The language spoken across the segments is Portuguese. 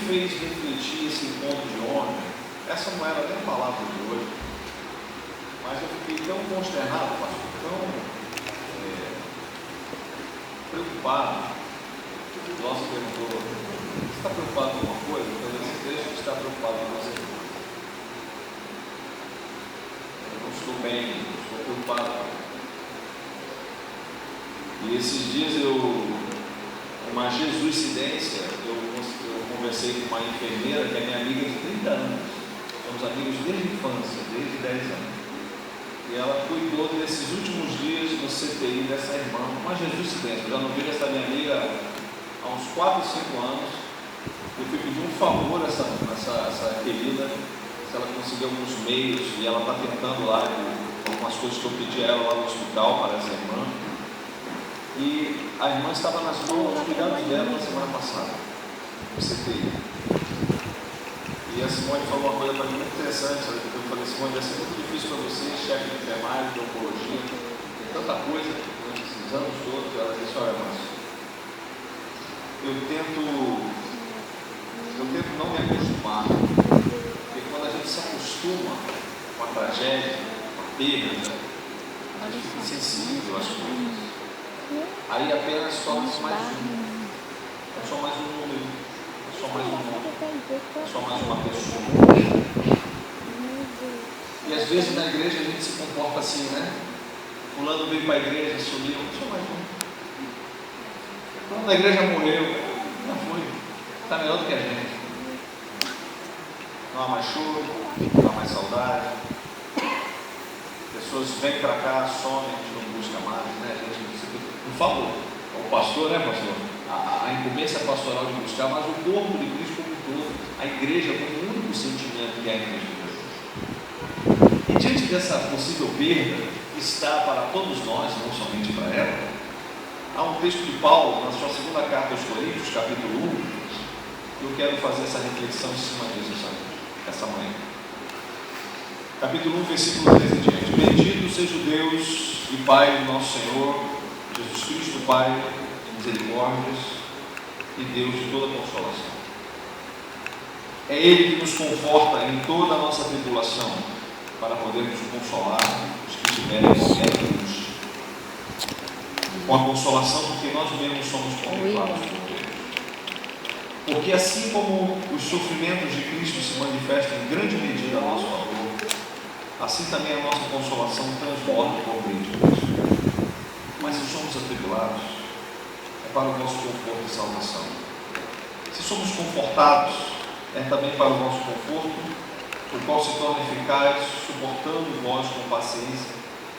fez refletir esse encontro de ontem, essa não era nem a palavra de hoje, mas eu fiquei tão consternado, pastor, tão preocupado. O nosso perguntou: você está preocupado com alguma coisa? Então, esse texto está preocupado com você. Eu não estou bem, estou preocupado. E esses dias uma jesuicidência, eu conversei com uma enfermeira que é minha amiga de 30 anos. Somos amigos desde a infância, desde 10 anos. E ela cuidou desses últimos dias no CTI dessa irmã, uma jesuicidência. Eu já não vejo essa minha amiga há uns 4 ou 5 anos. Eu fui pedir um favor a essa querida, se ela conseguir alguns meios, e ela está tentando lá, algumas coisas que eu pedi a ela lá no hospital para essa irmã. E a irmã estava nas cuidados dela na semana passada, no CTI. E a Simone falou uma coisa para mim muito interessante. Eu falei: Simone, vai ser muito difícil para você, chefe de enfermagem, de oncologia, tem tanta coisa durante esses anos todos. Ela disse: olha, mas eu tento não me acostumar, porque quando a gente se acostuma com a tragédia, com a perda, a gente fica insensível às coisas. Aí apenas torna-se mais um. É só mais um número, é só mais um nome, é só mais uma pessoa. E às vezes na igreja a gente se comporta assim, né? Fulano veio para a igreja, sumiu, só mais um. Quando a igreja morreu, não foi. Está melhor do que a gente. Não há mais choro, não há mais saudade. Pessoas vêm para cá, somem, a gente não busca mais, né? A gente, por favor, o pastor, né, pastor? A incumbência pastoral de buscar, mas o corpo de Cristo como um todo, a igreja como o único sentimento que há em Cristo Jesus. E diante dessa possível perda, que está para todos nós, não somente para ela, há um texto de Paulo, na sua segunda carta aos Coríntios, capítulo 1, que eu quero fazer essa reflexão em cima disso essa manhã. Capítulo 1, versículo 13 em diante. Bendito seja o Deus e Pai do nosso Senhor Jesus Cristo, Pai de misericórdias e Deus de toda consolação. É Ele que nos conforta em toda a nossa tribulação, para podermos consolar os que estiverem em angústia. Com a consolação, porque nós mesmos somos contemplados por Deus. Porque assim como os sofrimentos de Cristo se manifestam em grande medida a nosso favor, assim também a nossa consolação transborda por meio de Cristo. Mas se somos atribulados, é para o nosso conforto e salvação. Se somos confortados, é também para o nosso conforto, o qual se torna eficaz, suportando vós com paciência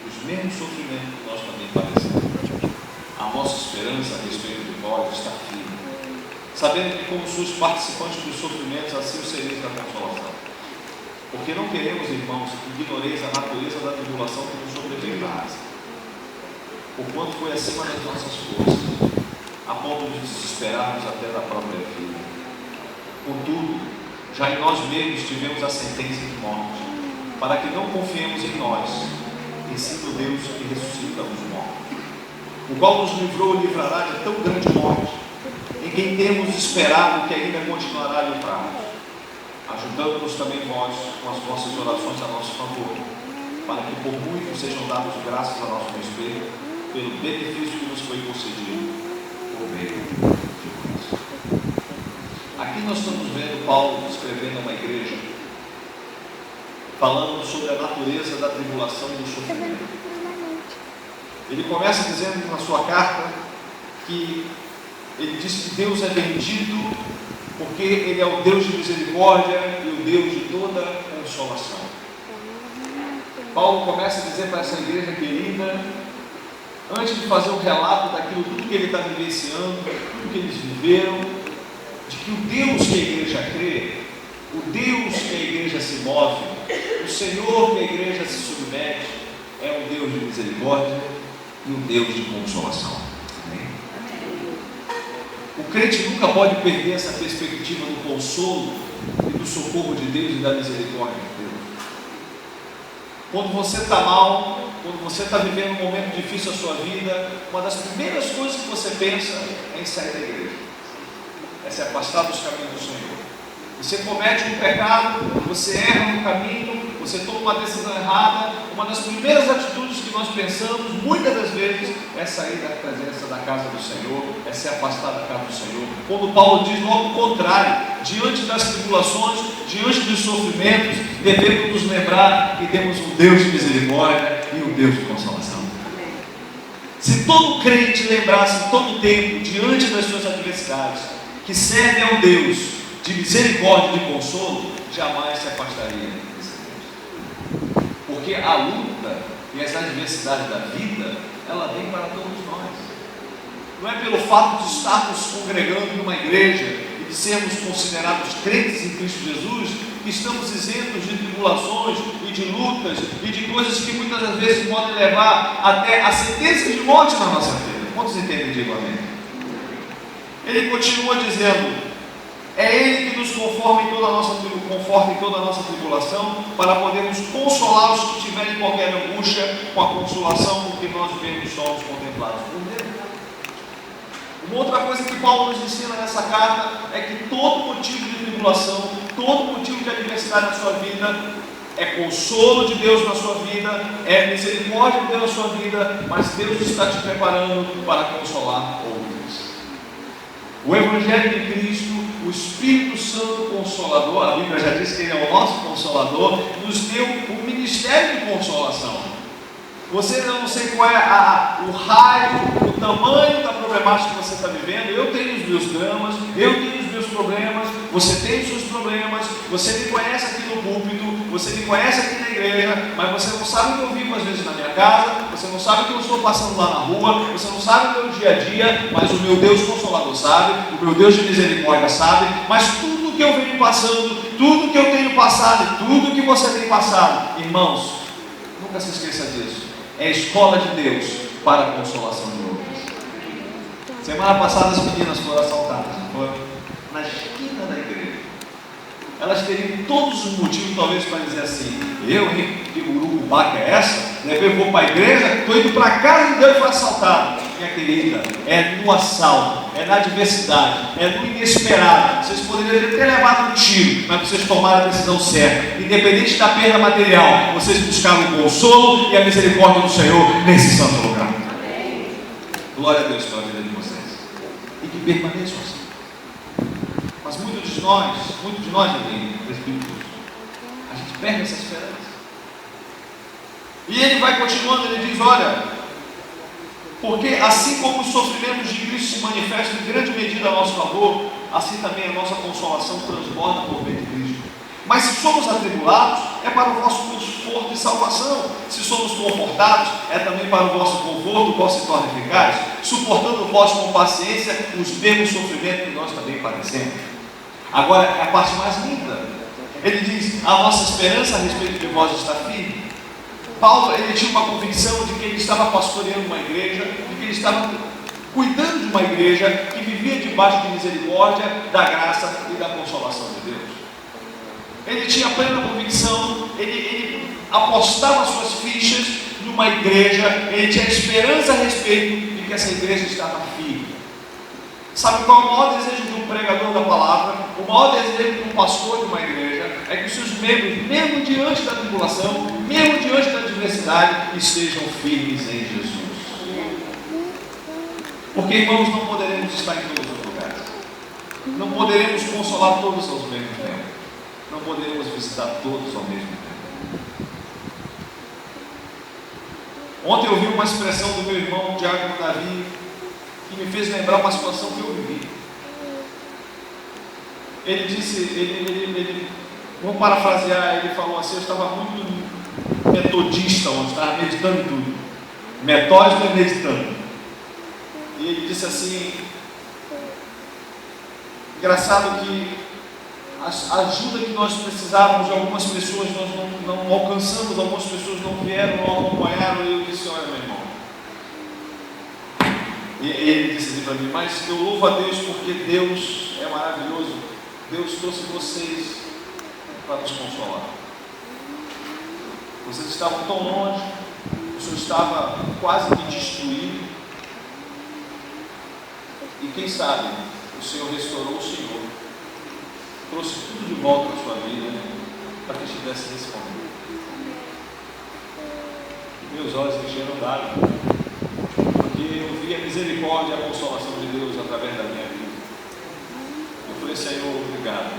os mesmos sofrimentos que nós também padecemos. A nossa esperança a respeito de vós está firme, sabendo que como sois participantes dos sofrimentos, assim o sereis da consolação. Porque não queremos, irmãos, que ignoreis a natureza da tribulação que nos sobreveio na Ásia, porquanto foi acima das nossas forças, a ponto de desesperarmos até da própria vida. Contudo, já em nós mesmos tivemos a sentença de morte, para que não confiemos em nós, e sim no Deus que ressuscita os mortos, o qual nos livrou e livrará de tão grande morte, em quem temos esperado que ainda continuará a livrar-nos, ajudando-nos também vós com as vossas orações a nosso favor, para que por muito sejam dadas graças a nosso respeito, pelo benefício que nos foi concedido por meio de Cristo. Aqui nós estamos vendo Paulo escrevendo a uma igreja, falando sobre a natureza da tribulação e do sofrimento. Ele começa dizendo na sua carta que ele diz que Deus é bendito porque Ele é o Deus de misericórdia e o Deus de toda consolação. Paulo começa a dizer para essa igreja querida, antes de fazer um relato daquilo tudo que ele está vivenciando, tudo que eles viveram, de que o Deus que a igreja crê, o Deus que a igreja se move, o Senhor que a igreja se submete, é um Deus de misericórdia e um Deus de consolação. Amém? O crente nunca pode perder essa perspectiva do consolo e do socorro de Deus e da misericórdia de Deus. Quando você está mal, quando você está vivendo um momento difícil na sua vida, uma das primeiras coisas que você pensa é em sair da igreja, é se afastar dos caminhos do Senhor. Você comete um pecado, você erra no caminho, você toma uma decisão errada. Uma das primeiras atitudes que nós pensamos, muitas das vezes, é sair da presença da casa do Senhor, é se afastar da casa do Senhor. Quando Paulo diz logo o contrário, diante das tribulações, diante dos sofrimentos, devemos nos lembrar que temos um Deus de misericórdia e um Deus de consolação. Se todo crente lembrasse todo o tempo, diante das suas adversidades, que serve a um Deus de misericórdia e de consolo, jamais se afastaria desse Deus. Porque a luta e as adversidades da vida, ela vem para todos nós. Não é pelo fato de estarmos congregando em uma igreja e de sermos considerados crentes em Cristo Jesus, que estamos isentos de tribulações e de lutas e de coisas que muitas das vezes podem levar até a sentença de morte na nossa vida. Quantos entendem? Digam amém. Ele continua dizendo: é Ele que nos conforta em toda a nossa tribulação, para podermos consolar os que tiverem qualquer angústia, com a consolação com que nós vivemos somos contemplados por Deus. Uma outra coisa que Paulo nos ensina nessa carta é que todo motivo de tribulação, todo motivo de adversidade na sua vida é consolo de Deus na sua vida, é misericórdia de Deus na sua vida, mas Deus está te preparando para consolar outros. O Evangelho de Cristo, o Espírito Santo Consolador, a Bíblia já diz que Ele é o nosso Consolador, nos deu um ministério de consolação. Você, eu não sei qual é o raio, o tamanho da problemática que você está vivendo. Eu tenho os meus dramas, eu tenho os meus problemas, você tem os seus problemas, você me conhece aqui no púlpito, você me conhece aqui na igreja, mas você não sabe o que eu vivo às vezes na minha casa, você não sabe o que eu estou passando lá na rua, você não sabe o meu dia a dia, mas o meu Deus Consolador sabe, o meu Deus de misericórdia sabe. Mas tudo que eu venho passando, tudo que eu tenho passado, tudo que você tem passado, irmãos, nunca se esqueça disso. É a escola de Deus para a consolação de outros. Semana passada as meninas foram assaltadas, foram na esquina da igreja. Elas teriam todos os motivos talvez para dizer assim: que urucubaca é essa? Eu vou para a igreja, estou indo para a casa de Deus e foi assaltado. Minha querida, é no assalto, é na adversidade, é no inesperado. Vocês poderiam ter levado um tiro, mas vocês tomaram a decisão certa. Independente da perda material, vocês buscaram o consolo e a misericórdia do Senhor nesse santo lugar. Glória a Deus pela vida de vocês. E que permaneçam assim. Mas muitos de nós, presbíteros, a gente perde essa esperança. E ele vai continuando, ele diz: olha, porque assim como os sofrimentos de Cristo se manifestam em grande medida a nosso favor, assim também a nossa consolação transborda por meio de Cristo. Mas se somos atribulados, é para o vosso conforto e salvação. Se somos confortados, é também para o vosso conforto, o qual se torna eficaz, suportando vós com paciência os mesmos sofrimentos que nós também padecemos. Agora, é a parte mais linda. Ele diz: a nossa esperança a respeito de vós está firme. Paulo, ele tinha uma convicção de que ele estava pastoreando uma igreja, de que ele estava cuidando de uma igreja que vivia debaixo de misericórdia, da graça e da consolação de Deus. Ele tinha plena convicção, ele apostava suas fichas numa igreja, ele tinha esperança a respeito de que essa igreja estava firme. Sabe qual é o maior desejo de um pregador da palavra? O maior desejo de um pastor de uma igreja é que os seus membros, mesmo diante da tribulação, mesmo diante da adversidade, estejam firmes em Jesus. Porque, irmãos, não poderemos estar em todos os lugares, não poderemos consolar todos ao mesmo tempo, não poderemos visitar todos ao mesmo tempo. Ontem eu vi uma expressão do meu irmão Diácono Davi que me fez lembrar uma situação que eu vivi. Ele disse, vou parafrasear, ele falou assim: eu estava muito metodista ontem, estava meditando em tudo, metódico e meditando. E ele disse assim: engraçado que a ajuda que nós precisávamos de algumas pessoas, nós não alcançamos, algumas pessoas não vieram, não acompanharam. E eu disse: olha, meu irmão, e ele disse assim para mim: mas eu louvo a Deus porque Deus é maravilhoso, Deus trouxe vocês para nos consolar. Vocês estavam tão longe, o Senhor estava quase que destruído, e quem sabe o Senhor restaurou o Senhor trouxe tudo de volta na sua vida para que estivesse nesse momento. Meus olhos encheram d'água, porque eu vi a misericórdia e a consolação de Deus através da minha vida. Eu falei, Senhor, obrigado,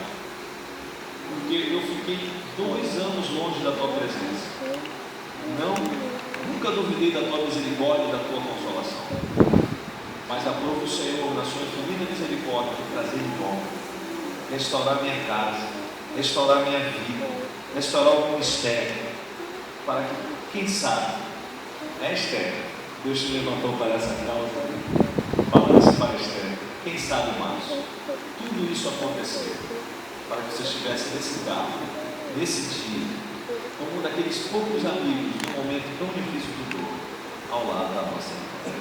porque eu fiquei 2 anos longe da tua presença. Nunca duvidei da tua misericórdia e da tua consolação, mas aprove o Senhor na sua infinita misericórdia de trazer de volta, restaurar minha casa, restaurar minha vida, restaurar o ministério, para que, quem sabe, Esther, Deus te levantou para essa causa, falando para Esther, quem sabe mais, tudo isso aconteceu, para que você estivesse nesse carro, nesse dia, como um daqueles poucos amigos, num momento tão difícil de dor, ao lado da nossa vida.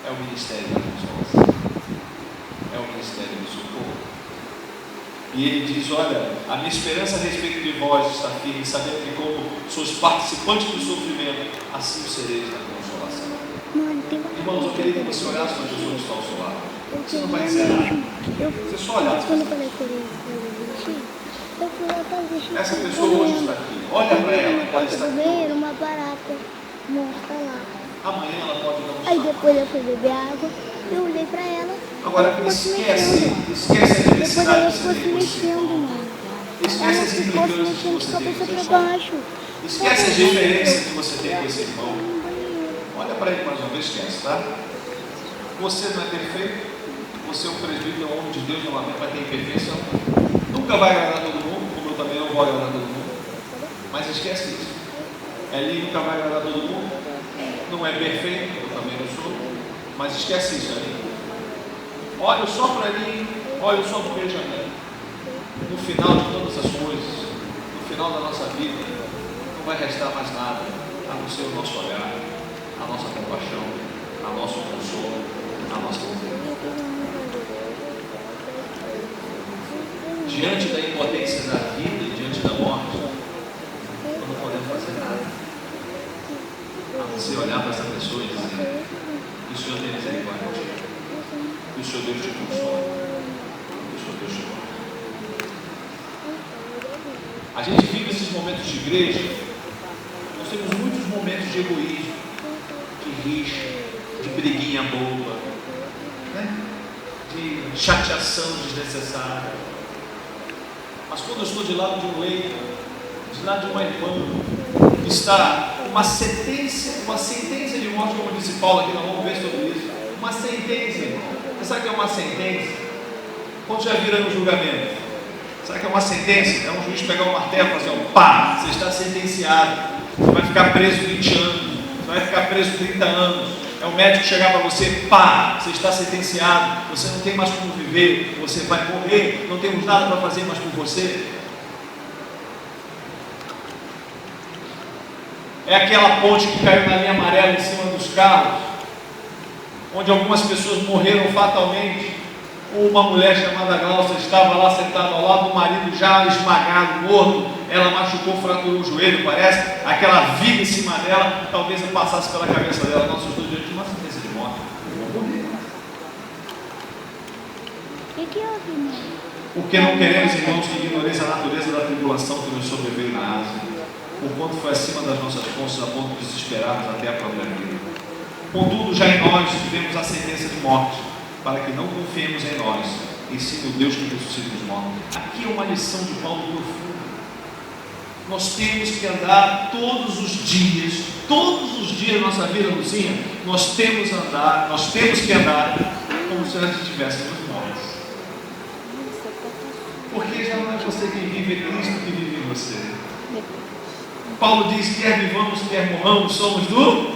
É o ministério da consolação, é o ministério do socorro. E ele diz, olha, a minha esperança a respeito de vós está firme, sabendo que como sois participantes do sofrimento, assim o sereis da consolação. Irmãos, eu queria que você olhasse para a pessoa que está ao seu lado. Você não vai dizer nada, você só olhar. Essa pessoa hoje está aqui, olha para ela, ela está aqui. Uma barata morta lá. Amanhã ela pode dar um Aí saco. depois eu fui beber água, eu olhei pra ela. Agora esquece a Depois ela necessidade de ficou ser se mexendo, mano. Esquece Ela as ficou se implicâncias que mexendo de você cabeça tem com pra seu irmão. baixo. Esquece as diferenças que você tem com esse irmão. Olha para ele mais uma vez, esquece, tá? Você não é perfeito, você é um presbítero, é um homem de Deus, não vai ter imperfeição. Nunca vai agradar todo mundo, como eu também não vou agradar todo mundo. Mas esquece isso. Eli nunca vai agradar todo mundo. Não é perfeito, eu também não sou. Mas esquece isso, Eli. Olha só para Eli, olha só para o Benjamin. No final de todas as coisas, no final da nossa vida, não vai restar mais nada a não ser o nosso olhar, a nossa compaixão, a nosso consolo, a nossa misericórdia. Diante da impotência da vida e diante da morte, nós não podemos fazer nada, a não ser olhar para essa pessoa e dizer que o Senhor tem misericórdia de ti, que o Senhor Deus te consola, que o Senhor Deus te guarda. A gente vive esses momentos de igreja, nós temos muitos momentos de egoísmo, de rixa, de briguinha boba, né? De chateação desnecessária. Mas quando eu estou de lado de um leito, de lado de uma irmã que está uma sentença de morte, como disse Paulo aqui, nós vamos ver sobre isso. Uma sentença, irmão. Você sabe o que é uma sentença? Quando já vira no julgamento, sabe o que é uma sentença? É um juiz pegar um martelo e fazer um pá, você está sentenciado, você vai ficar preso 20 anos, você vai ficar preso 30 anos. É o médico chegar para você, pá, você está sentenciado, você não tem mais como viver, você vai morrer, não temos nada para fazer mais por você. É aquela ponte que caiu na linha amarela em cima dos carros, onde algumas pessoas morreram fatalmente. Uma mulher chamada Glaucia estava lá sentada ao lado do marido já esmagado, morto. Ela machucou, fraturou o joelho, parece. Aquela viga em cima dela, talvez eu passasse pela cabeça dela. Nós estamos diante de uma sentença de morte. Eu vou morrer. Que houve, mãe? Porque não queremos, irmãos, que ignoreis a natureza da tribulação que nos sobreveio na Ásia, porquanto foi acima das nossas forças, a ponto de desesperarmos até a própria vida. Contudo, já em nós tivemos a sentença de morte, para que não confiemos em nós, e sim no Deus que ressuscita os mortos. Aqui é uma lição de Paulo profunda. Nós temos que andar todos os dias da nossa vida, Luzinha, nós temos que andar como se nós estivéssemos mortos. Porque já não é você quem vive, é Cristo que vive em você. Paulo diz, quer vivamos, quer morramos, somos do...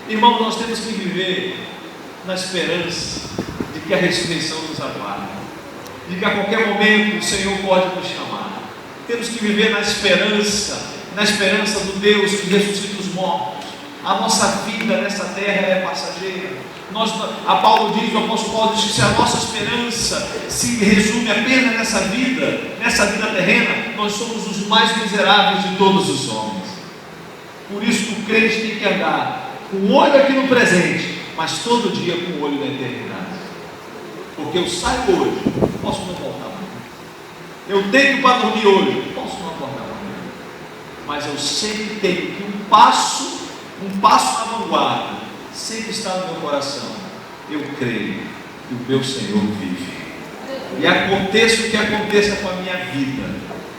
Irmão, nós temos que viver na esperança de que a ressurreição nos aguarda, de que a qualquer momento o Senhor pode nos chamar. Temos que viver na esperança do Deus que ressuscita os mortos. A nossa vida nessa terra é passageira. O apóstolo Paulo diz que se a nossa esperança se resume apenas nessa vida terrena, nós somos os mais miseráveis de todos os homens. Por isso que o crente tem que andar com o olho aqui no presente, mas todo dia com o olho na eternidade. Porque eu saio hoje posso não voltar amanhã. Eu tenho para dormir hoje, posso não acordar amanhã. Mas eu sempre tenho que um passo na vanguarda, sempre está no meu coração. Eu creio que o meu Senhor vive. E aconteça o que aconteça com a minha vida,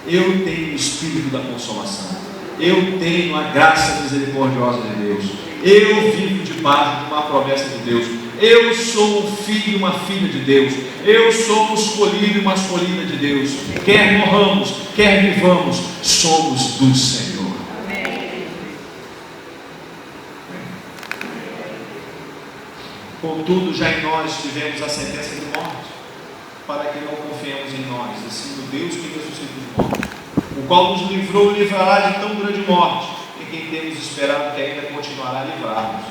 eu tenho o Espírito da consolação. Eu tenho a graça misericordiosa de Deus. Eu vivo debaixo de uma promessa de Deus. Eu sou um filho e uma filha de Deus. Eu sou um escolhido e uma escolhida de Deus. Quer morramos, quer vivamos, somos do Senhor. Contudo, já em nós tivemos a sentença de morte, para que não confiemos em nós, assim no Deus que ressuscita os mortos, o qual nos livrou e livrará de tão grande morte, em quem temos esperado que ainda continuará a livrar-nos,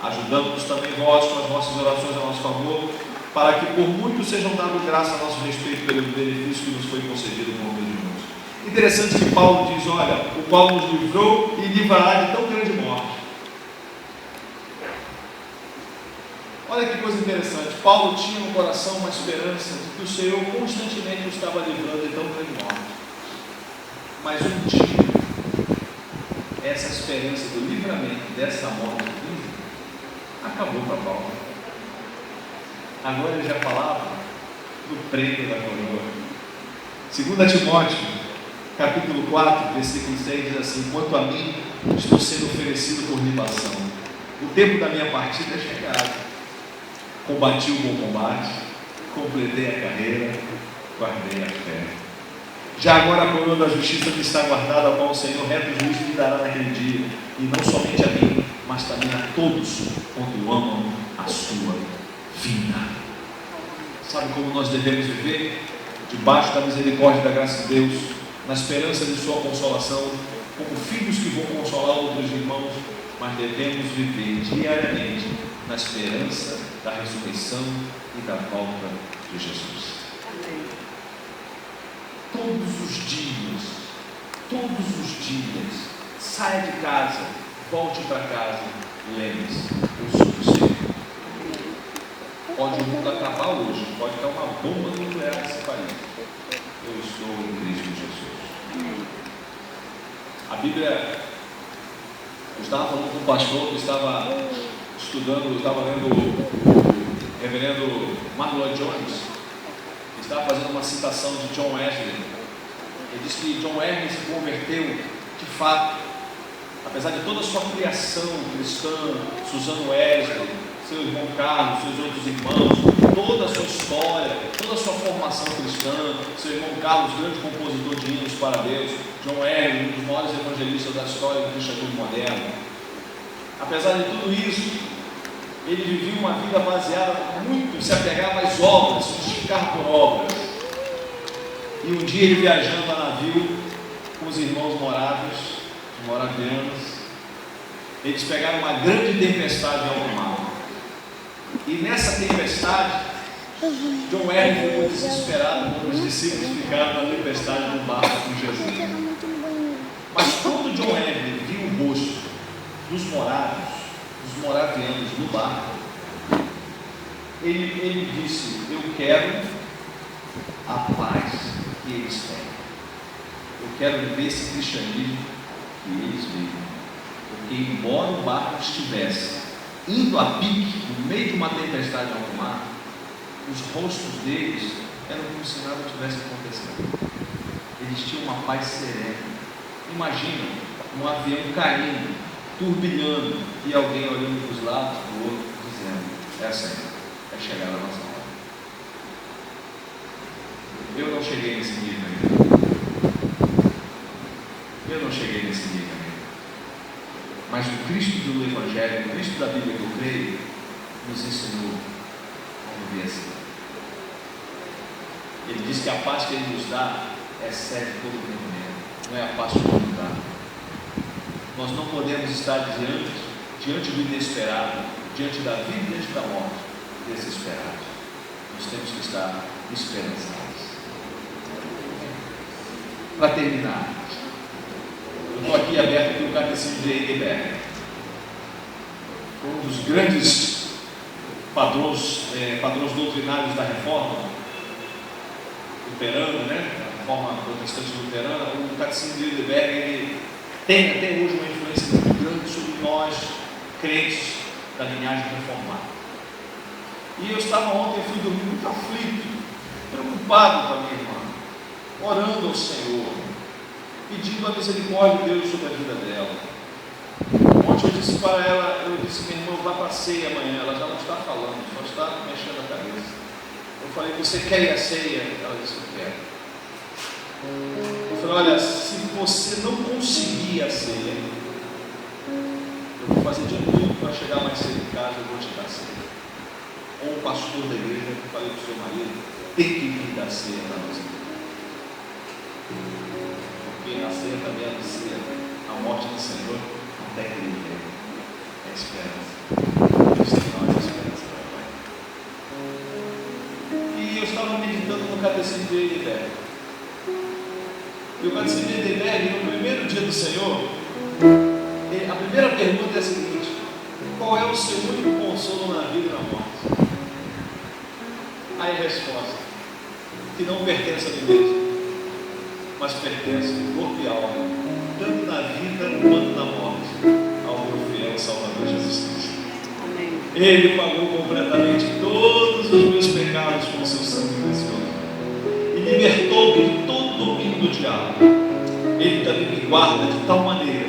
ajudando-nos também vós com as vossas orações a nosso favor, para que por muito sejam dados graça a nosso respeito pelo benefício que nos foi concedido por meio de nós. Interessante que Paulo diz, olha, o qual nos livrou e livrará de tão grande morte. Olha que coisa interessante, Paulo tinha no coração uma esperança de que o Senhor constantemente o estava livrando de tão grande morte. Mas um dia, essa esperança do livramento dessa morte acabou para Paulo. Agora ele já falava do prêmio da coroa. 2 Timóteo, capítulo 4, versículo 6, diz assim: quanto a mim, estou sendo oferecido por libação. O tempo da minha partida é chegado. Combati o bom combate, completei a carreira, guardei a fé. Já agora a coroa da justiça me está guardada, a qual o Senhor reto juiz me dará naquele dia, e não somente a mim, mas também a todos quanto amam a sua vinda. Sabe como nós devemos viver? Debaixo da misericórdia e da graça de Deus, na esperança de sua consolação, como filhos que vão consolar outros irmãos, mas devemos viver diariamente na esperança da ressurreição e da volta de Jesus. Todos os dias, saia de casa, volte para casa, lembre-se, eu sou do Senhor. Pode o mundo acabar hoje, pode cair uma bomba nuclear nesse país. Eu estou em Cristo Jesus. A Bíblia, eu estava falando com um pastor que estava estudando, estava lendo o reverendo Martin Lloyd-Jones, que estava fazendo uma citação de John Wesley. Ele disse que John Wesley se converteu de fato, apesar de toda a sua criação cristã, Susano Wesley, seu irmão Carlos, seus outros irmãos, toda a sua história, toda a sua formação cristã, seu irmão Carlos, grande compositor de hinos para Deus, John Wesley, um dos maiores evangelistas da história do cristianismo moderno. Apesar de tudo isso, ele vivia uma vida baseada muito, se apegava às obras, se justificar por obras. E um dia ele viajando a navio com os irmãos moravianos, eles pegaram uma grande tempestade em alto mar. E nessa tempestade, John Wesley ficou desesperado quando os discípulos ficaram na tempestade no barco com Jesus. Mas quando John Wesley viu o rosto dos moravianos no barco, ele disse: eu quero a paz que eles têm. Eu quero viver esse cristianismo que eles vivem. Porque embora o barco estivesse indo a pique no meio de uma tempestade em alto mar, os rostos deles eram como se nada tivesse acontecendo. Eles tinham uma paz serena. Imagina um avião caindo, turbilhando, e alguém olhando para os lados, para o outro, dizendo: é assim, é chegar a nossa hora. Eu não cheguei nesse nível ainda. Mas o Cristo do Evangelho, o Cristo da Bíblia que eu creio, nos ensinou a viver assim. Ele diz que a paz que Ele nos dá excede todo o entendimento, não é a paz que o mundo dá. Nós não podemos estar diante do inesperado, diante da vida e diante da morte, desesperados. Nós temos que estar esperançados. Para terminar, eu estou aqui aberto pelo Catecismo de Heidelberg, um dos grandes padrões doutrinários da Reforma. luterana, né? A forma protestante luterana, o Catecismo de Heidelberg, ele tem até hoje uma influência muito grande sobre nós, crentes da linhagem reformada. E eu estava ontem, eu fui dormir muito aflito, preocupado com a minha irmã, orando ao Senhor, pedindo a misericórdia de Deus sobre a vida dela. Ontem eu disse para ela, eu disse, minha irmã, vá para a ceia amanhã. Ela já não está falando, só está mexendo a cabeça. Eu falei, você quer ir à ceia? Ela disse, eu quero. Eu falei, olha, se você não conseguir a ceia, eu vou fazer de tudo para chegar mais cedo em casa, eu vou te dar a ceia. Ou o pastor da igreja, eu falei para o seu marido, tem que vir dar ceia para nós. Porque a ceia também anuncia a morte do Senhor até que ele venha. É a esperança. Deus tem nós a esperança, Pai. E eu estava meditando no Catecismo de Heidelberg. E o Catecismo de Heidelberg, no primeiro dia do Senhor, a primeira pergunta é a seguinte: qual é o seu único consolo na vida e na morte? Aí a resposta: que não pertence a mim mesmo, mas pertence corpo e alma, tanto na vida quanto na morte, ao meu fiel Salvador Jesus Cristo. Amém. Ele pagou completamente todos os meus pecados com o seu sangue precioso e libertou-me de todo o domínio do diabo. Ele também me guarda de tal maneira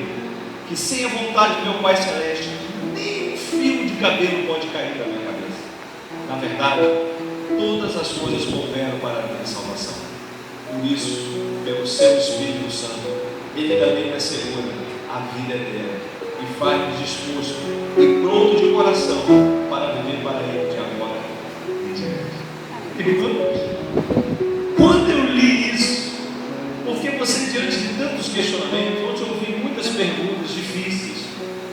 que, sem a vontade do meu Pai Celeste, nem um fio de cabelo pode cair da minha cabeça. Na verdade, todas as coisas cooperam para a minha salvação. Por isso, pelo seu Espírito Santo, Ele também me assegura a vida eterna e faz-me disposto e pronto de coração para viver para Ele de agora em diante. Quando eu li isso, porque você, diante de tantos questionamentos, onde eu ouvi muitas perguntas difíceis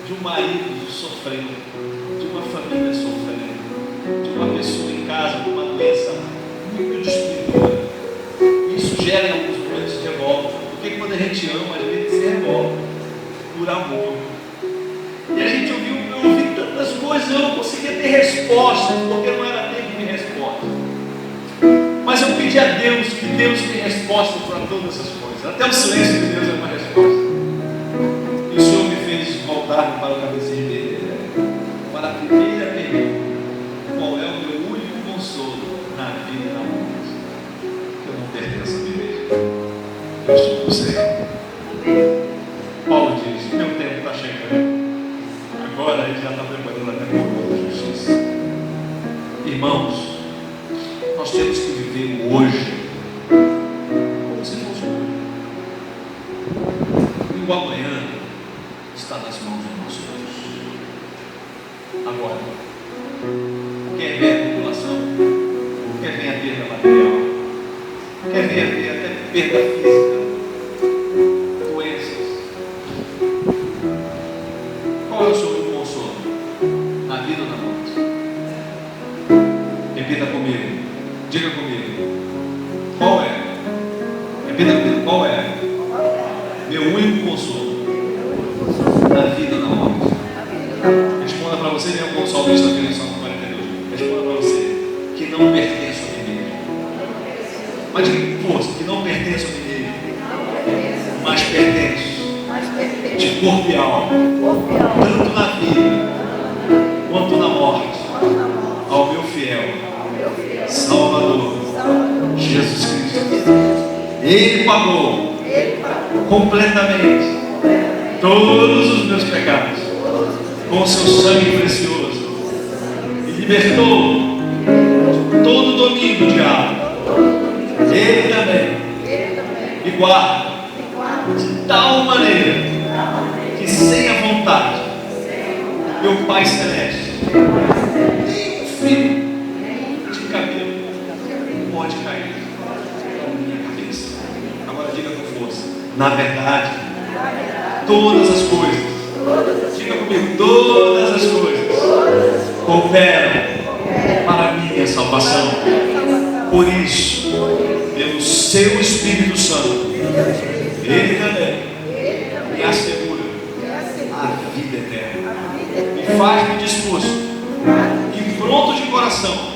de um marido sofrendo, de uma família sofrendo, de uma pessoa em casa com uma doença muito destruidora, isso gera em alguns momentos de revolta, porque quando a gente ama, às vezes se revolta por amor. E a gente eu ouvi tantas coisas, eu não conseguia ter respostas, porque não era tempo de resposta. Mas eu pedi a Deus, que Deus tem resposta para todas essas coisas. Até o silêncio de Deus é uma resposta. E o Senhor me fez voltar para o cabecinho dele, para a primeira pergunta: qual é o meu único consolo na vida e na morte? Eu não pertenço a mim mesmo. Eu estou no Senhor. Paulo diz: meu tempo está chegando. Agora ele já está preparando até por conta da justiça. Irmãos, nós temos que viver o hoje como se fosse hoje. E o amanhã está nas mãos de nosso Deus. Agora, quer ver a tribulação, quer ver a perda material, quer ver até perda física, doenças, qual é o seu consolo? Na vida ou na morte? Repita comigo, diga comigo, qual é? Repita comigo, qual é? Meu único consolo na vida ou na morte? Responda para você, nem o consolista aqui no Salmo 42. Responda para você: que não pertence a mim mesmo. Mas diga com força: que não pertence a mim mesmo, mas pertence de corpo e alma, tanto na vida quanto na morte, ao meu fiel Salvador Jesus Cristo. Ele pagou completamente todos os meus pecados com seu sangue precioso e libertou de todo o domínio do diabo. Ele também me guarda de tal maneira que, sem a vontade meu Pai Celeste, nem um fio de cabelo pode cair da minha cabeça. Agora diga com força: na verdade, todas as coisas, diga comigo, todas as coisas cooperam para a minha salvação. Por isso, pelo seu Espírito Santo, Ele também me assegura a vida eterna e faz-me disposto e pronto de coração